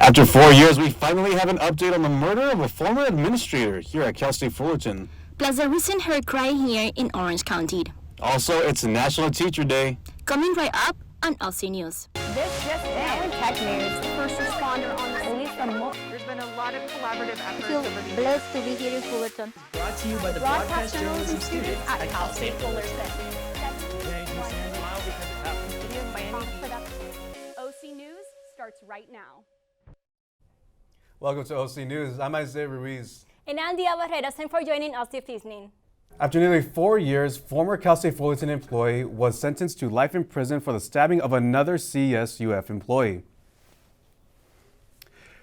After 4 years, we finally have an update on the murder of a former administrator here at Cal State Fullerton. Plus the recent hate crime here in Orange County. Also, it's National Teacher Day. Coming right up on OC News. This just in. Tech News. First responder on the police. There's been a lot of collaborative efforts I feel over the years. blessed to be here in Fullerton. Brought to you by the broadcast journalism students at Cal State Fullerton. OC News starts right now. Welcome to OC News. I'm Isaiah Ruiz. And I'm Dia Barreras. Thanks for joining us this evening. After nearly 4 years, former Cal State Fullerton employee was sentenced to life in prison for the stabbing of another CSUF employee.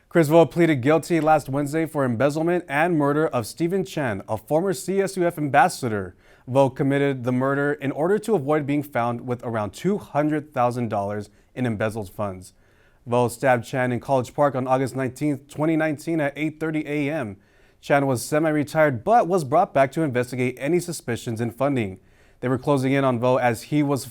Chris Vo pleaded guilty last Wednesday for embezzlement and murder of Stephen Chan, a former CSUF ambassador. Vo committed the murder in order to avoid being found with around $200,000 in embezzled funds. Vo stabbed Chan in College Park on August 19, 2019 at 8:30 a.m. Chan was semi-retired but was brought back to investigate any suspicions in funding. They were closing in on Vo as he was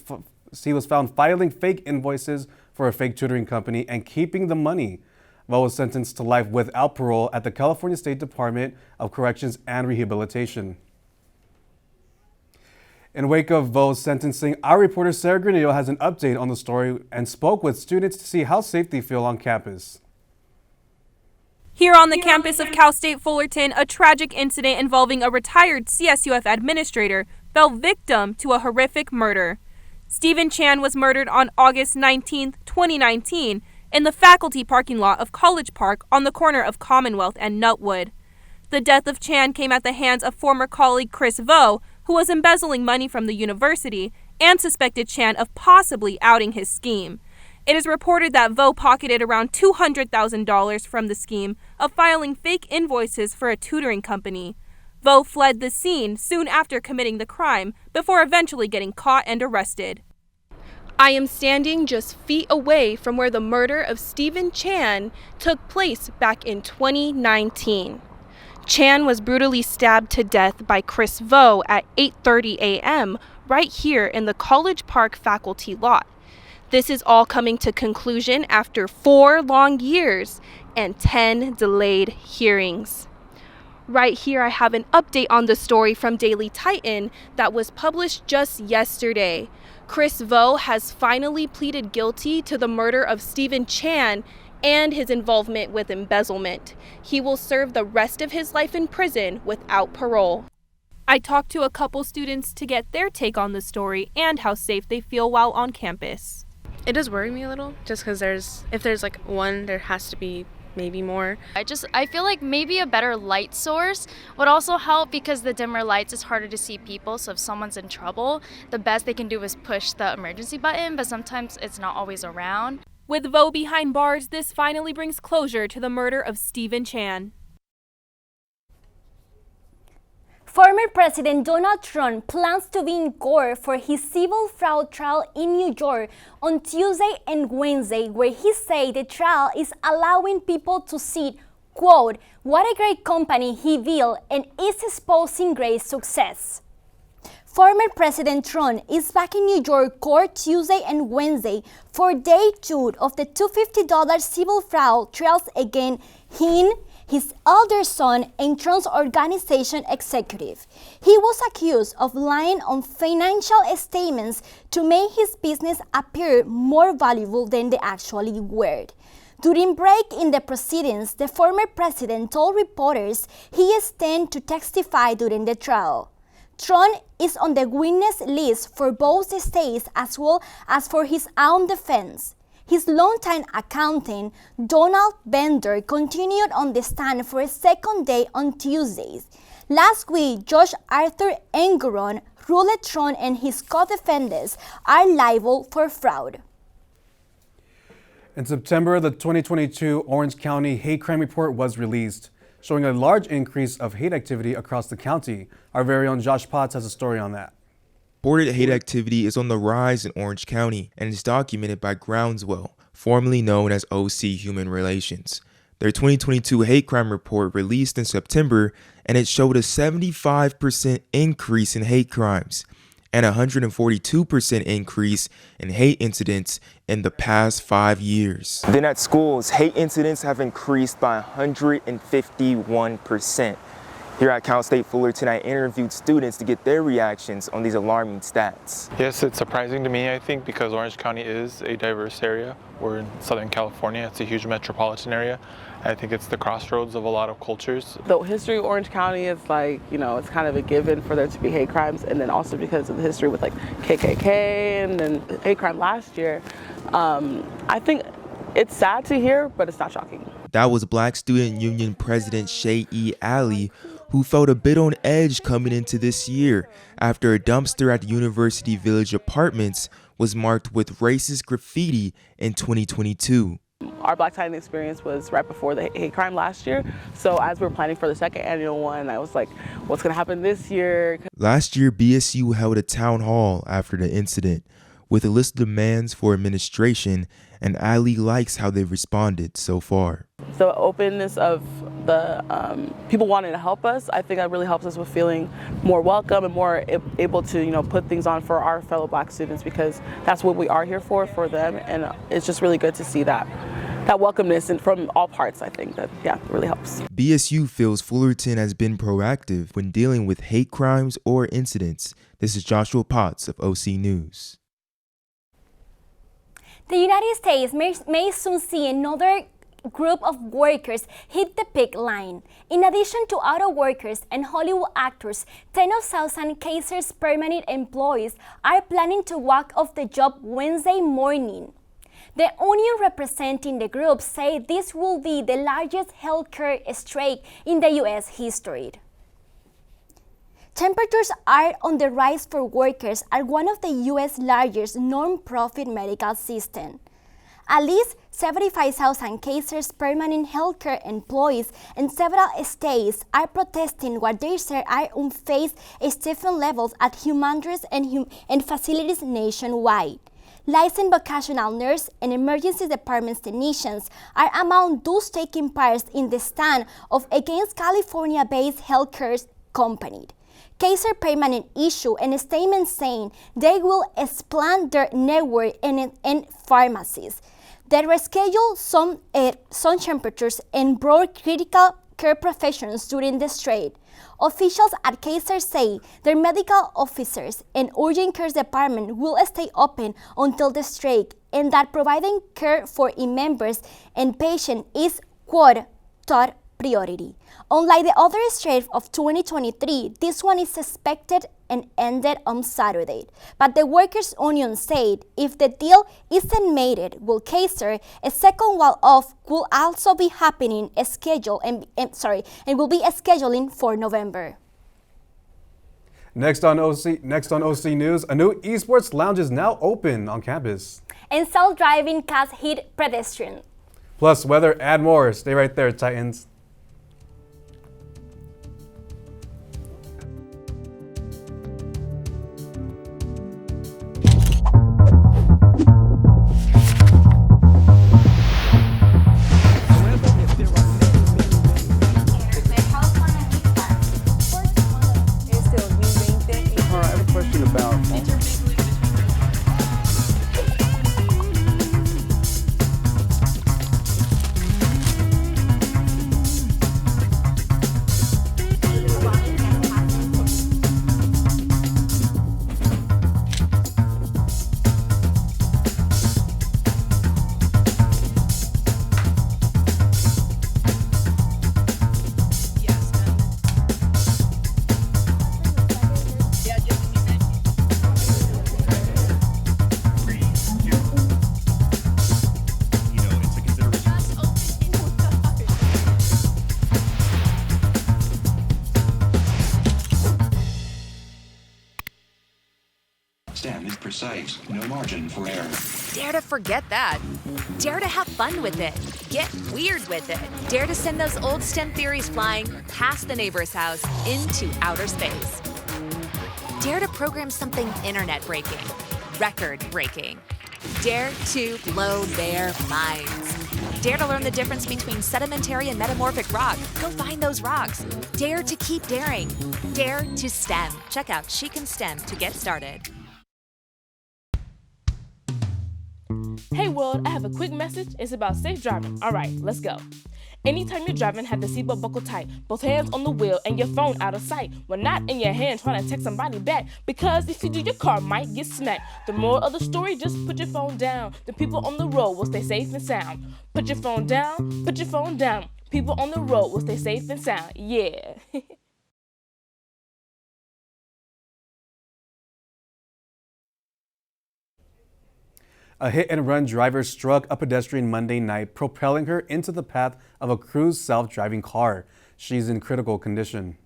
found filing fake invoices for a fake tutoring company and keeping the money. Vo was sentenced to life without parole at the California State Department of Corrections and Rehabilitation. In wake of Vo's sentencing, our reporter Sarah Granillo has an update on the story and spoke with students to see how safe they feel on campus. Here on the campus of Cal State Fullerton, a tragic incident involving a retired CSUF administrator fell victim to a horrific murder. Stephen Chan was murdered on August 19, 2019, in the faculty parking lot of College Park on the corner of Commonwealth and Nutwood. The death of Chan came at the hands of former colleague Chris Vo, who was embezzling money from the university and suspected Chan of possibly outing his scheme. It is reported that Vo pocketed around $200,000 from the scheme of filing fake invoices for a tutoring company. Vo fled the scene soon after committing the crime before eventually getting caught and arrested. I am standing just feet away from where the murder of Stephen Chan took place back in 2019. Chan was brutally stabbed to death by Chris Vo at 8:30 a.m. right here in the College Park faculty lot. This is all coming to conclusion after 4 long years and 10 delayed hearings. Right here I have an update on the story from Daily Titan that was published just yesterday. Chris Vo has finally pleaded guilty to the murder of Stephen Chan and his involvement with embezzlement. He will serve the rest of his life in prison without parole. I talked to a couple students to get their take on the story and how safe they feel while on campus. It does worry me a little, just because if there's like one, there has to be maybe more. I feel like maybe a better light source would also help, because the dimmer lights is harder to see people. So if someone's in trouble, the best they can do is push the emergency button, but sometimes it's not always around. With Vo behind bars, this finally brings closure to the murder of Stephen Chan. Former President Donald Trump plans to be in court for his civil fraud trial in New York on Tuesday and Wednesday, where he said the trial is allowing people to see, quote, what a great company he built and is exposing great success. Former President Trump is back in New York court Tuesday and Wednesday for day 2 of the $250 civil fraud trials against him, his elder son, and Trump's organization executive. He was accused of lying on financial statements to make his business appear more valuable than they actually were. During break in the proceedings, the former president told reporters he stands to testify during the trial. Trump is on the witness list for both states as well as for his own defense. His longtime accountant, Donald Bender, continued on the stand for a second day on Tuesdays. Last week, Judge Arthur Engoron ruled Trump and his co-defendants are liable for fraud. In September, the 2022 Orange County Hate Crime Report was released, showing a large increase of hate activity across the county. Our very own Josh Potts has a story on that. Reported hate activity is on the rise in Orange County and is documented by Groundswell, formerly known as OC Human Relations. Their 2022 hate crime report released in September, and it showed a 75% increase in hate crimes. and a 142% increase in hate incidents in the past 5 years. Then at schools, hate incidents have increased by 151%. Here at Cal State Fullerton, I interviewed students to get their reactions on these alarming stats. Yes, it's surprising to me, I think, because Orange County is a diverse area. We're in Southern California. It's a huge metropolitan area. I think it's the crossroads of a lot of cultures. The history of Orange County is like, it's kind of a given for there to be hate crimes, and then also because of the history with like KKK and then hate crime last year. I think it's sad to hear, but it's not shocking. That was Black Student Union President Shay E. Alley, who felt a bit on edge coming into this year after a dumpster at the University Village Apartments was marked with racist graffiti in 2022. Our Black Titan experience was right before the hate crime last year, so as we were planning for the second annual one, I was like, what's going to happen this year? Last year, BSU held a town hall after the incident with a list of demands for administration, and Ali likes how they've responded so far. The openness of the people wanting to help us, I think that really helps us with feeling more welcome and more able to, put things on for our fellow Black students, because that's what we are here for them, and it's just really good to see that welcomeness and from all parts. I think that, it really helps. BSU feels Fullerton has been proactive when dealing with hate crimes or incidents. This is Joshua Potts of OC News. The United States may soon see another group of workers hit the picket line. In addition to auto workers and Hollywood actors, 10,000 Kaiser's permanent employees are planning to walk off the job Wednesday morning. The union representing the group say this will be the largest healthcare strike in the U.S. history. Temperatures are on the rise for workers at one of the U.S. largest non-profit medical systems. At least 75,000 Kaiser's permanent healthcare employees in several states are protesting what they say are unfazed staffing levels at humanitarian and facilities nationwide. Licensed vocational nurse and emergency department technicians are among those taking part in the stand of against California-based healthcare company. Kaiser Permanent issued a statement saying they will expand their network in pharmacies. They reschedule some temperatures and broad critical care professions during the strike. Officials at Kaiser say their medical officers and urgent care department will stay open until the strike, and that providing care for members and patients is, quote, top priority. Unlike the other strike of 2023, this one is suspected and ended on Saturday. But the workers' union said if the deal isn't made with Kaiser, a second wall-off will also be happening and will be scheduling for November. Next on OC News, a new esports lounge is now open on campus. And self-driving cars hit pedestrians. Plus weather and more. Stay right there, Titans. Is precise, no margin for error. Dare to forget that. Dare to have fun with it. Get weird with it. Dare to send those old STEM theories flying past the neighbor's house into outer space. Dare to program something internet-breaking, record-breaking. Dare to blow their minds. Dare to learn the difference between sedimentary and metamorphic rock. Go find those rocks. Dare to keep daring. Dare to STEM. Check out She Can STEM to get started. Hey world, I have a quick message. It's about safe driving. All right, let's go. Anytime you're driving, have the seatbelt buckled tight. Both hands on the wheel and your phone out of sight. When not in your hand, trying to text somebody back. Because if you do, your car might get smacked. The moral of the story, just put your phone down. The people on the road will stay safe and sound. Put your phone down, put your phone down. People on the road will stay safe and sound. Yeah. A hit-and-run driver struck a pedestrian Monday night, propelling her into the path of a Cruise self-driving car. She's in critical condition.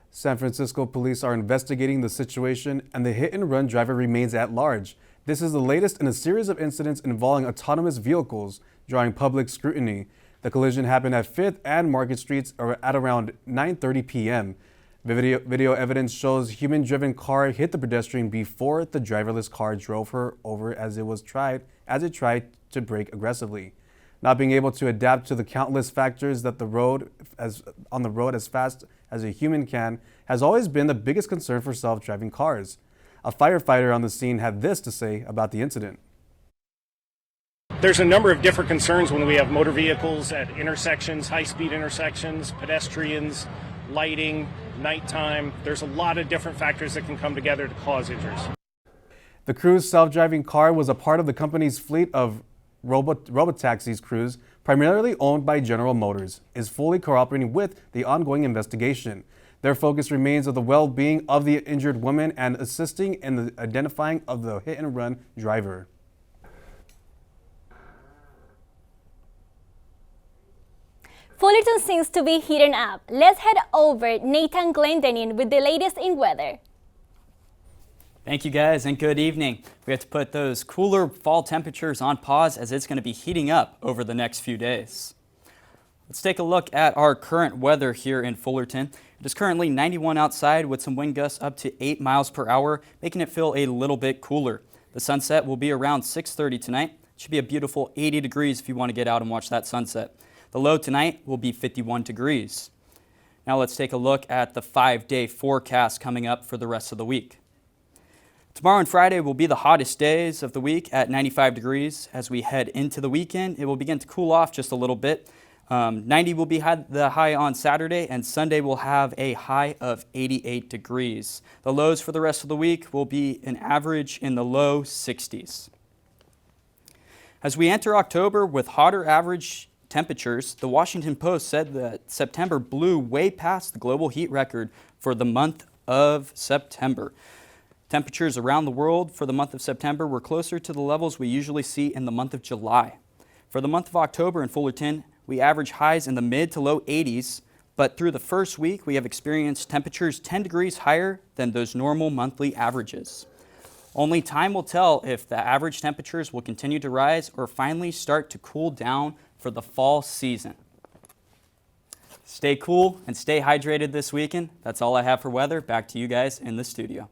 San Francisco police are investigating the situation, and the hit-and-run driver remains at large. This is the latest in a series of incidents involving autonomous vehicles, drawing public scrutiny. The collision happened at 5th and Market Streets at around 9:30 p.m. Video evidence shows human-driven car hit the pedestrian before the driverless car drove her over as it tried to brake aggressively. Not being able to adapt to the countless factors that on the road as fast as a human can has always been the biggest concern for self-driving cars. A firefighter on the scene had this to say about the incident. There's a number of different concerns when we have motor vehicles at intersections, high-speed intersections, pedestrians, lighting, nighttime. There's a lot of different factors that can come together to cause injuries. The Cruise self-driving car was a part of the company's fleet of robotaxis. Cruise, primarily owned by General Motors, is fully cooperating with the ongoing investigation. Their focus remains on the well-being of the injured woman and assisting in the identifying of the hit-and-run driver. Fullerton seems to be heating up. Let's head over Nathan Glendanian with the latest in weather. Thank you guys and good evening. We have to put those cooler fall temperatures on pause as it's going to be heating up over the next few days. Let's take a look at our current weather here in Fullerton. It is currently 91 outside with some wind gusts up to 8 miles per hour, making it feel a little bit cooler. The sunset will be around 6:30 tonight. It should be a beautiful 80 degrees if you want to get out and watch that sunset. The low tonight will be 51 degrees. Now let's take a look at the 5-day forecast coming up for the rest of the week. Tomorrow and Friday will be the hottest days of the week at 95 degrees. As we head into the weekend, it will begin to cool off just a little bit. 90 will be the high on Saturday, and Sunday will have a high of 88 degrees. The lows for the rest of the week will be an average in the low 60s. As we enter October with hotter average temperatures, the Washington Post said that September blew way past the global heat record for the month of September. Temperatures around the world for the month of September were closer to the levels we usually see in the month of July. For the month of October in Fullerton, we average highs in the mid to low 80s, but through the first week we have experienced temperatures 10 degrees higher than those normal monthly averages. Only time will tell if the average temperatures will continue to rise or finally start to cool down for the fall season. Stay cool and stay hydrated this weekend. That's all I have for weather. Back to you guys in the studio.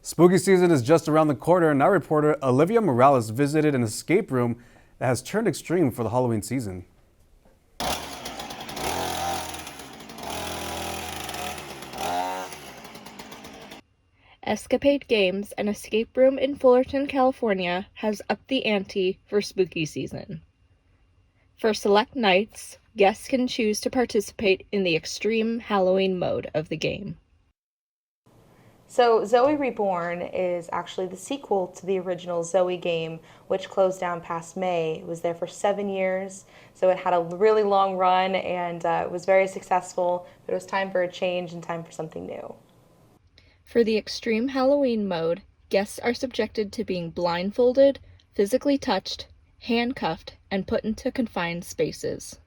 Spooky season is just around the corner, and our reporter Olivia Morales visited an escape room that has turned extreme for the Halloween season. Escapade Games, an escape room in Fullerton, California, has upped the ante for spooky season. For select nights, guests can choose to participate in the extreme Halloween mode of the game. So Zoe Reborn is actually the sequel to the original Zoe game, which closed down past May. It was there for 7 years, so it had a really long run and it was very successful, but it was time for a change and time for something new. For the extreme Halloween mode, guests are subjected to being blindfolded, physically touched, handcuffed, and put into confined spaces.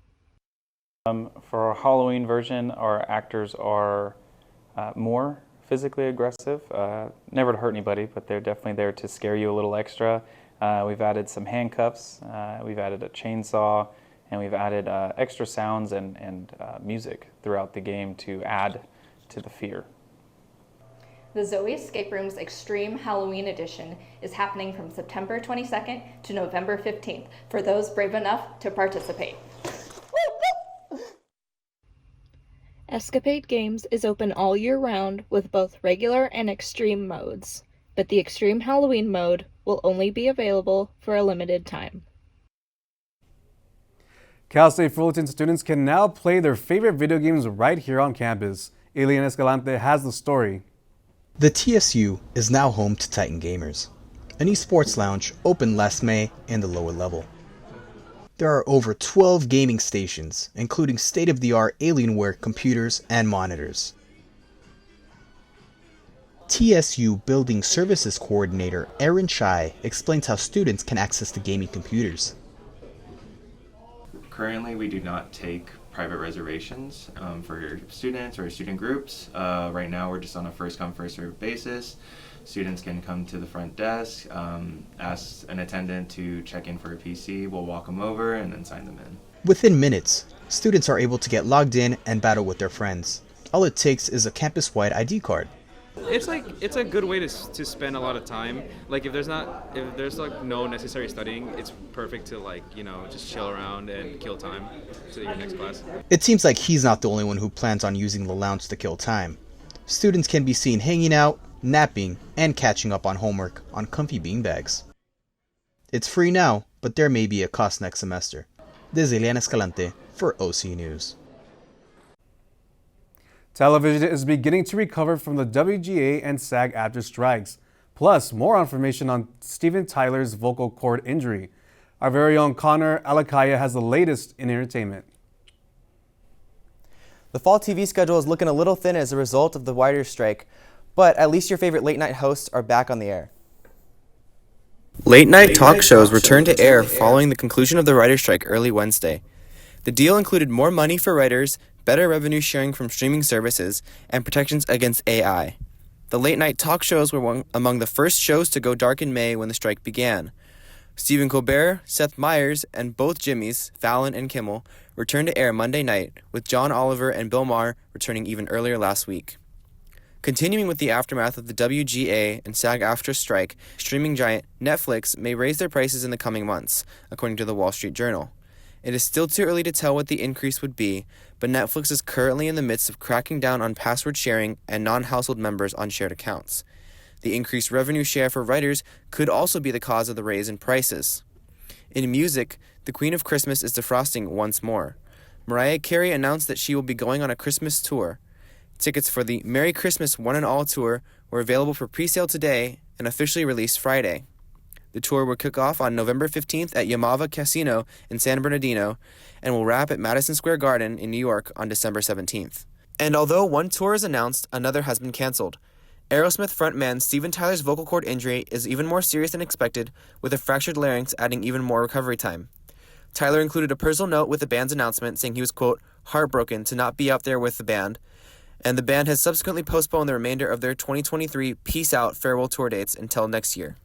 For our Halloween version, our actors are more physically aggressive, never to hurt anybody, but they're definitely there to scare you a little extra. We've added some handcuffs, we've added a chainsaw, and we've added extra sounds and music throughout the game to add to the fear. The Zoe Escape Room's Extreme Halloween Edition is happening from September 22nd to November 15th for those brave enough to participate. Escapade Games is open all year round with both regular and extreme modes, but the Extreme Halloween mode will only be available for a limited time. Cal State Fullerton students can now play their favorite video games right here on campus. Elian Escalante has the story. The TSU is now home to Titan Gamers, an esports lounge opened last May in the lower level. There are over 12 gaming stations, including state-of-the-art Alienware computers and monitors. TSU Building Services Coordinator Aaron Chai explains how students can access the gaming computers. Currently, we do not take private reservations for students or student groups. Right now, we're just on a first-come, first-served basis. Students can come to the front desk, ask an attendant to check in for a PC. We'll walk them over and then sign them in. Within minutes, students are able to get logged in and battle with their friends. All it takes is a campus-wide ID card. It's a good way to spend a lot of time. Like if there's like no necessary studying, it's perfect to just chill around and kill time to your next class. It seems like he's not the only one who plans on using the lounge to kill time. Students can be seen hanging out, napping, and catching up on homework on comfy beanbags. It's free now, but there may be a cost next semester. This is Elian Escalante for OC News. Television is beginning to recover from the WGA and SAG-AFTRA strikes. Plus, more information on Steven Tyler's vocal cord injury. Our very own Connor Alakaya has the latest in entertainment. The fall TV schedule is looking a little thin as a result of the writers' strike, but at least your favorite late-night hosts are back on the air. Late-night talk shows returned to air following the conclusion of the writers' strike early Wednesday. The deal included more money for writers, better revenue sharing from streaming services, and protections against AI. The late-night talk shows were among the first shows to go dark in May when the strike began. Stephen Colbert, Seth Meyers, and both Jimmys, Fallon and Kimmel, returned to air Monday night, with John Oliver and Bill Maher returning even earlier last week. Continuing with the aftermath of the WGA and SAG-AFTRA strike, streaming giant Netflix may raise their prices in the coming months, according to the Wall Street Journal. It is still too early to tell what the increase would be, but Netflix is currently in the midst of cracking down on password sharing and non-household members on shared accounts. The increased revenue share for writers could also be the cause of the raise in prices. In music, the Queen of Christmas is defrosting once more. Mariah Carey announced that she will be going on a Christmas tour. Tickets for the Merry Christmas One and All tour were available for pre-sale today and officially released Friday. The tour will kick off on November 15th at Yamava Casino in San Bernardino and will wrap at Madison Square Garden in New York on December 17th. And although one tour is announced, another has been canceled. Aerosmith frontman Steven Tyler's vocal cord injury is even more serious than expected, with a fractured larynx adding even more recovery time. Tyler included a personal note with the band's announcement saying he was, quote, heartbroken to not be out there with the band, and the band has subsequently postponed the remainder of their 2023 Peace Out farewell tour dates until next year.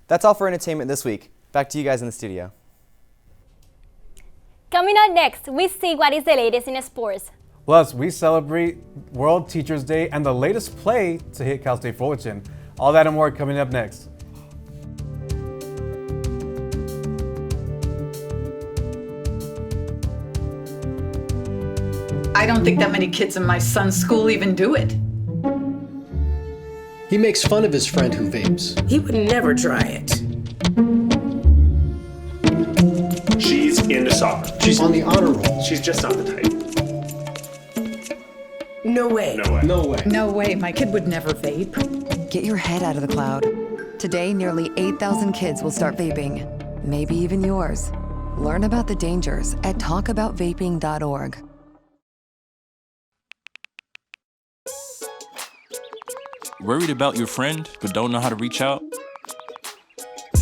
That's all for entertainment this week. Back to you guys in the studio. Coming up next, we see what is the latest in sports. Plus, we celebrate World Teachers Day and the latest play to hit Cal State Fullerton. All that and more coming up next. I don't think that many kids in my son's school even do it. He makes fun of his friend who vapes. He would never try it. She's into soccer. She's on the honor roll. She's just not the type. No way. No way. No way. No way, my kid would never vape. Get your head out of the cloud. Today, nearly 8,000 kids will start vaping. Maybe even yours. Learn about the dangers at talkaboutvaping.org. Worried about your friend but don't know how to reach out?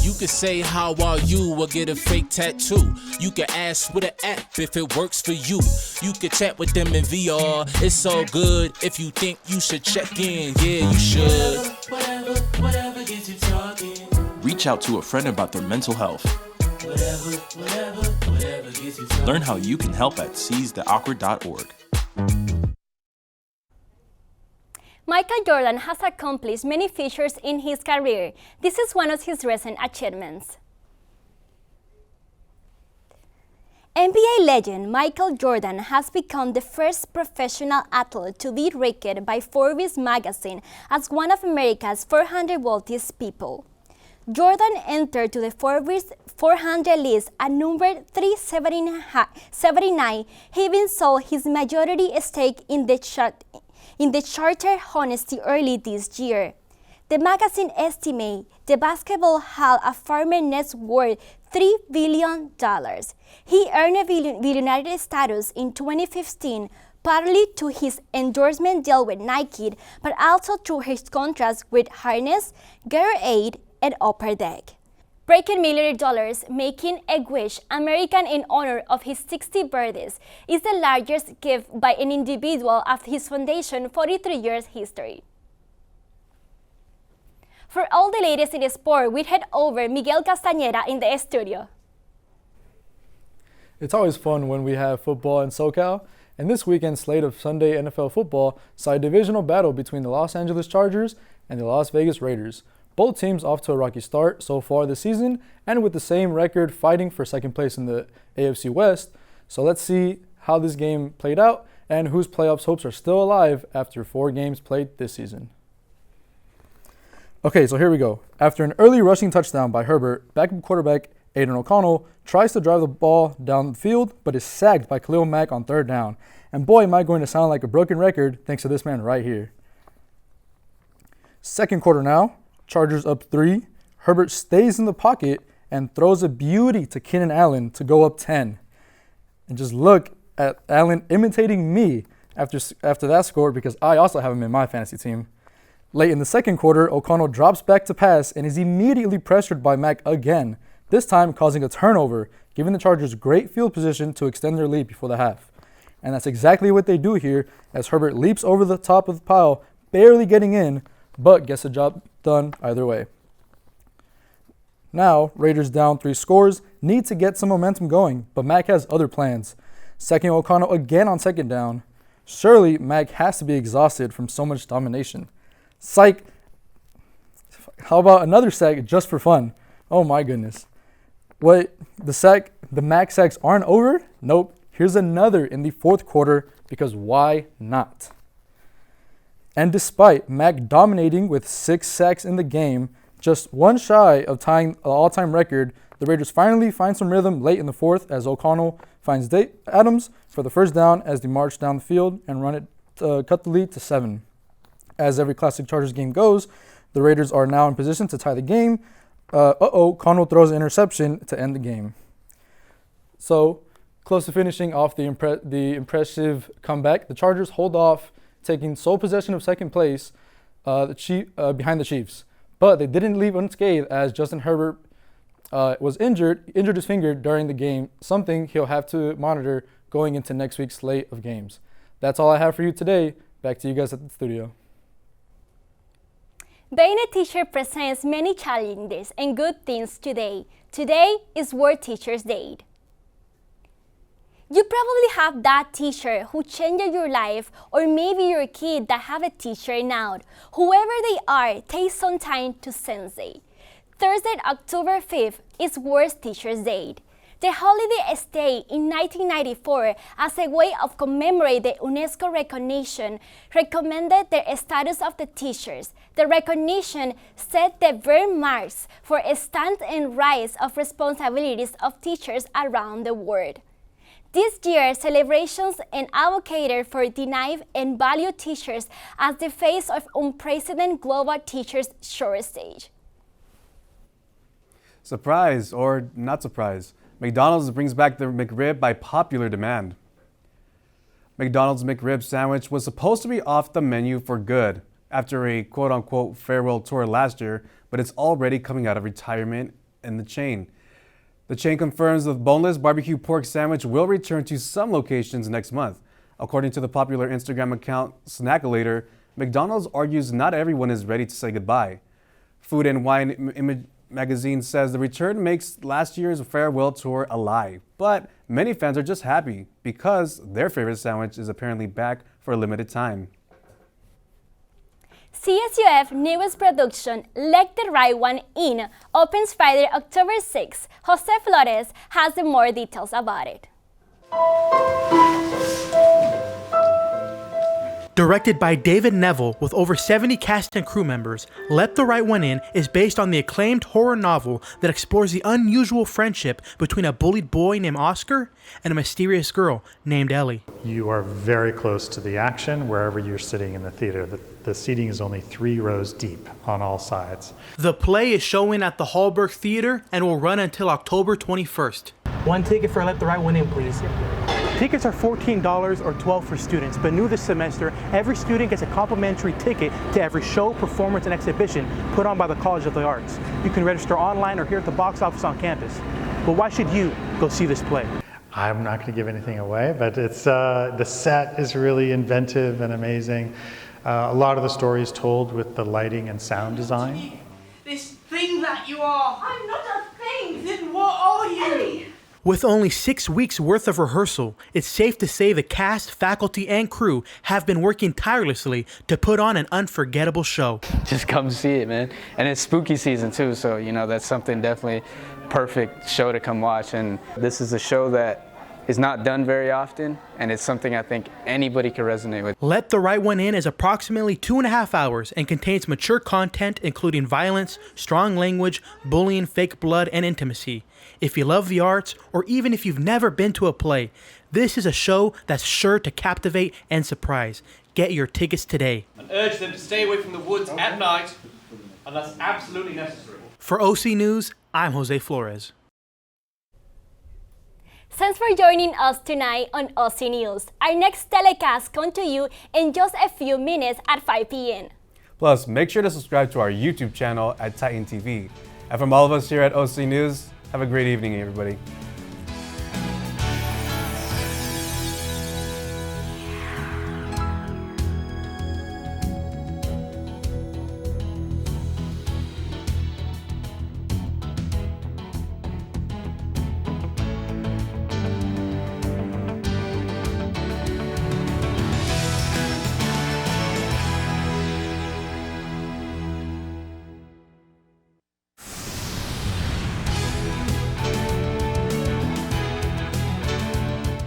You could say how are you or get a fake tattoo. You could ask with an app if it works for you. You could chat with them in VR. It's all good if you think you should check in. Yeah, you should. Whatever gets you talking. Reach out to a friend about their mental health. Whatever gets you talking. Learn how you can help at seizetheawkward.org. Michael Jordan has accomplished many features in his career. This is one of his recent achievements. NBA legend Michael Jordan has become the first professional athlete to be ranked by Forbes magazine as one of America's 400 wealthiest people. Jordan entered to the Forbes 400 list at number 379, having sold his majority stake in the Charter Honesty early this year. The magazine estimates the basketball Hall of Famer net worth $3 billion. He earned a billionaire status in 2015, partly to his endorsement deal with Nike, but also through his contracts with Harness, Gatorade, and Upper Deck. Breaking $1 million, making a wish American in honor of his 60th birthday, is the largest gift by an individual of his foundation's 43 years history. For all the latest in sport, we head over Miguel Castañeda in the studio. It's always fun when we have football in SoCal, and this weekend's slate of Sunday NFL football saw a divisional battle between the Los Angeles Chargers and the Las Vegas Raiders. Both teams off to a rocky start so far this season, and with the same record fighting for second place in the AFC West. So let's see how this game played out and whose playoffs hopes are still alive after 4 games played this season. Okay, so here we go. After an early rushing touchdown by Herbert, backup quarterback Aiden O'Connell tries to drive the ball down the field, but is sacked by Khalil Mack on 3rd down. And boy, am I going to sound like a broken record thanks to this man right here. Second quarter now, Chargers up 3. Herbert stays in the pocket and throws a beauty to Keenan Allen to go up 10. And just look at Allen imitating me after that score, because I also have him in my fantasy team. Late in the second quarter, O'Connell drops back to pass and is immediately pressured by Mack again, this time causing a turnover, giving the Chargers great field position to extend their lead before the half. And that's exactly what they do here, as Herbert leaps over the top of the pile, barely getting in, but gets the job done either way. Now, Raiders down 3 scores, need to get some momentum going, but Mack has other plans. Sacking O'Connell again on 2nd down. Surely, Mack has to be exhausted from so much domination. Psych. How about another sack just for fun? Oh my goodness. What, the Mack sacks aren't over? Nope. Here's another in the 4th quarter, because why not? And despite Mack dominating with 6 sacks in the game, just one shy of tying an all-time record, the Raiders finally find some rhythm late in the 4th as O'Connell finds Adams for the 1st down as they march down the field and run it to cut the lead to 7. As every classic Chargers game goes, the Raiders are now in position to tie the game. O'Connell throws an interception to end the game. So, close to finishing off the impressive comeback, the Chargers hold off, taking sole possession of second place behind the Chiefs. But they didn't leave unscathed as Justin Herbert was injured his finger during the game, something he'll have to monitor going into next week's slate of games. That's all I have for you today. Back to you guys at the studio. Being a teacher presents many challenges and good things today. Today is World Teachers Day. You probably have that teacher who changed your life, or maybe your kid that have a teacher now. Whoever they are, take some time to sensei. Thursday, October 5th is World Teachers Day. The holiday stayed in 1994 as a way of commemorate the UNESCO recognition recommended the status of the teachers. The recognition set the benchmarks for a stand and rise of responsibilities of teachers around the world. This year, celebrations and advocated for deny and value teachers as the face of unprecedented global teachers shortage. Surprise, or not surprise, McDonald's brings back the McRib by popular demand. McDonald's McRib sandwich was supposed to be off the menu for good after a quote-unquote farewell tour last year, but it's already coming out of retirement in the chain. The chain confirms the boneless barbecue pork sandwich will return to some locations next month. According to the popular Instagram account Snackolator, McDonald's argues not everyone is ready to say goodbye. Food and Wine magazine says the return makes last year's farewell tour a lie, but many fans are just happy because their favorite sandwich is apparently back for a limited time. CSUF newest production, Let the Right One In, opens Friday, October 6th. Jose Flores has the more details about it. Directed by David Neville with over 70 cast and crew members, Let the Right One In is based on the acclaimed horror novel that explores the unusual friendship between a bullied boy named Oscar and a mysterious girl named Ellie. You are very close to the action wherever you're sitting in the theater. The seating is only 3 rows deep on all sides. The play is showing at the Hallberg Theater and will run until October 21st. One ticket for Let the Right One In, please. Tickets are $14 or $12 for students, but new this semester, every student gets a complimentary ticket to every show, performance, and exhibition put on by the College of the Arts. You can register online or here at the box office on campus. But why should you go see this play? I'm not going to give anything away, but it's the set is really inventive and amazing. A lot of the story is told with the lighting and sound design. This thing that you are. I'm not a thing. Then what are you? Ellie. With only 6 weeks worth of rehearsal, it's safe to say the cast, faculty, and crew have been working tirelessly to put on an unforgettable show. Just come see it, man. And it's spooky season too, so that's something definitely perfect show to come watch. And this is a show that is not done very often, and it's something I think anybody can resonate with. Let the Right One In is approximately 2.5 hours and contains mature content including violence, strong language, bullying, fake blood, and intimacy. If you love the arts, or even if you've never been to a play, this is a show that's sure to captivate and surprise. Get your tickets today. And urge them to stay away from the woods at night unless absolutely necessary. For OC News, I'm Jose Flores. Thanks for joining us tonight on OC News. Our next telecast comes to you in just a few minutes at 5 p.m. Plus, make sure to subscribe to our YouTube channel at Titan TV. And from all of us here at OC News, have a great evening, everybody.